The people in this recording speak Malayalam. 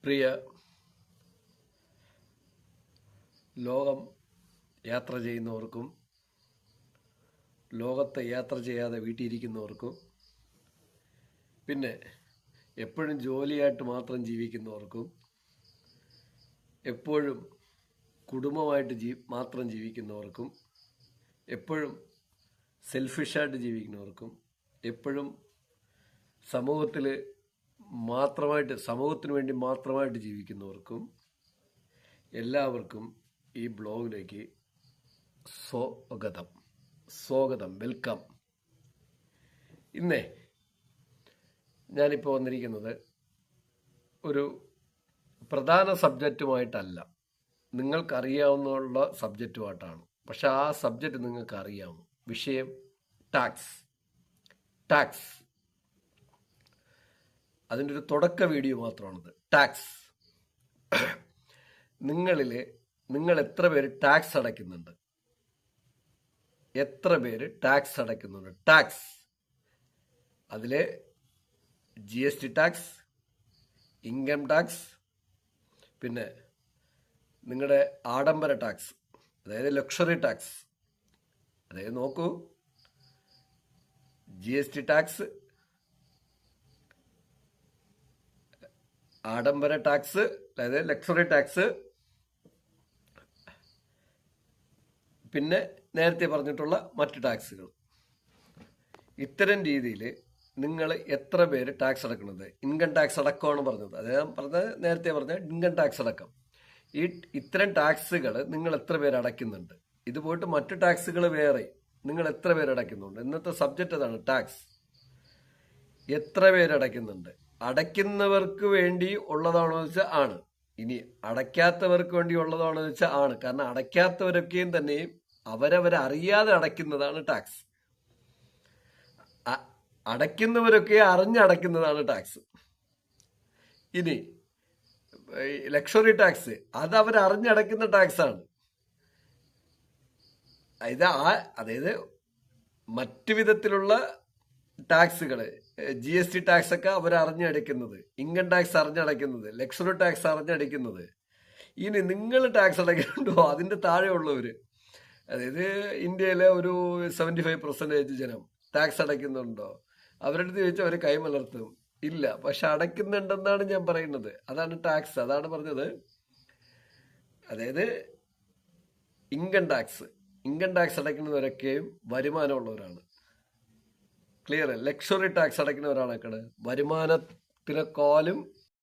പ്രിയ ലോകം യാത്ര ചെയ്യുന്നവർക്കും ലോകത്തെ യാത്ര ചെയ്യാതെ വീട്ടിലിരിക്കുന്നവർക്കും പിന്നെ എപ്പോഴും ജോലിയായിട്ട് മാത്രം ജീവിക്കുന്നവർക്കും എപ്പോഴും കുടുംബമായിട്ട് മാത്രം ജീവിക്കുന്നവർക്കും എപ്പോഴും സെൽഫിഷായിട്ട് ജീവിക്കുന്നവർക്കും എപ്പോഴും സമൂഹത്തിന് വേണ്ടി മാത്രമായിട്ട് ജീവിക്കുന്നവർക്കും എല്ലാവർക്കും ഈ ബ്ലോഗിലേക്ക് സ്വാഗതം, വെൽക്കം. ഇന്നേ ഞാനിപ്പോൾ വന്നിരിക്കുന്നത് ഒരു പ്രധാന സബ്ജക്റ്റുമായിട്ടല്ല, നിങ്ങൾക്കറിയാവുന്ന സബ്ജക്റ്റുമായിട്ടാണ്. പക്ഷെ ആ സബ്ജക്റ്റ് നിങ്ങൾക്ക് അറിയാമോ? വിഷയം ടാക്സ്. അതിൻ്റെ ഒരു തുടക്ക വീഡിയോ മാത്രമാണിത്. ടാക്സ്. നിങ്ങൾ എത്ര പേര് ടാക്സ് അടയ്ക്കുന്നുണ്ട്? ടാക്സ് അതിലെ GST ടാക്സ്, ഇൻകം ടാക്സ്, പിന്നെ നിങ്ങളുടെ ആഡംബര ടാക്സ്, അതായത് ലക്ഷറി ടാക്സ്. അതായത് നോക്കൂ, GST ടാക്സ്, ആഡംബര ടാക്സ്, അതായത് ലക്ഷറി ടാക്സ്, പിന്നെ നേരത്തെ പറഞ്ഞിട്ടുള്ള മറ്റ് ടാക്സുകൾ. ഇത്തരം രീതിയിൽ നിങ്ങൾ എത്ര പേര് ടാക്സ് അടക്കുന്നത്? ഇൻകം ടാക്സ് അടക്കമാണ് പറഞ്ഞത്. നേരത്തെ പറഞ്ഞ ഇൻകം ടാക്സ് അടക്കം. ഇത്തരം ടാക്സുകൾ നിങ്ങൾ എത്ര പേര് അടയ്ക്കുന്നുണ്ട്? ഇത് പോയിട്ട് മറ്റു ടാക്സുകൾ വേറെ. നിങ്ങൾ എത്ര പേര് അടയ്ക്കുന്നുണ്ട്? ഇന്നത്തെ സബ്ജക്റ്റ് അതാണ്, ടാക്സ്. എത്ര പേര് അടയ്ക്കുന്നുണ്ട്? അടയ്ക്കുന്നവർക്ക് വേണ്ടി ഉള്ളതാണോ എന്ന് വെച്ചാൽ ആണ്. ഇനി അടയ്ക്കാത്തവർക്ക് വേണ്ടി ഉള്ളതാണോ എന്ന് വെച്ചാൽ ആണ്. കാരണം അടയ്ക്കാത്തവരൊക്കെയും തന്നെ അവരവരറിയാതെ അടയ്ക്കുന്നതാണ് ടാക്സ്. അടയ്ക്കുന്നവരൊക്കെ അറിഞ്ഞടയ്ക്കുന്നതാണ് ടാക്സ്. ഇനി ലക്ഷറി ടാക്സ്, അത് അവരറിഞ്ഞടയ്ക്കുന്ന ടാക്സ് ആണ്. അതായത് മറ്റു വിധത്തിലുള്ള ടാക്സുകള്, GST ടാക്സ് ഒക്കെ അവരറിഞ്ഞടയ്ക്കുന്നത്, ഇൻകം ടാക്സ് അറിഞ്ഞടയ്ക്കുന്നത്, ലക്ഷറി ടാക്സ് അറിഞ്ഞടയ്ക്കുന്നത്. ഇനി നിങ്ങൾ ടാക്സ് അടയ്ക്കുന്നുണ്ടോ? അതിന്റെ താഴെയുള്ളവര്, അതായത് ഇന്ത്യയിലെ ഒരു 75% ജനം ടാക്സ് അടയ്ക്കുന്നുണ്ടോ? അവരുടെ അടുത്ത് ചോദിച്ചാൽ അവർ കൈമലർത്തും, ഇല്ല. പക്ഷെ അടയ്ക്കുന്നുണ്ടെന്നാണ് ഞാൻ പറയുന്നത്. അതാണ് ടാക്സ്. അതാണ് പറഞ്ഞത്. അതായത് ഇൻകം ടാക്സ് അടയ്ക്കുന്നവരൊക്കെയും വരുമാനമുള്ളവരാണ്. ക്ലിയർ? ലക്ഷറി ടാക്സ് അടയ്ക്കുന്നവരാണ് വരുമാനത്തിനെക്കാളും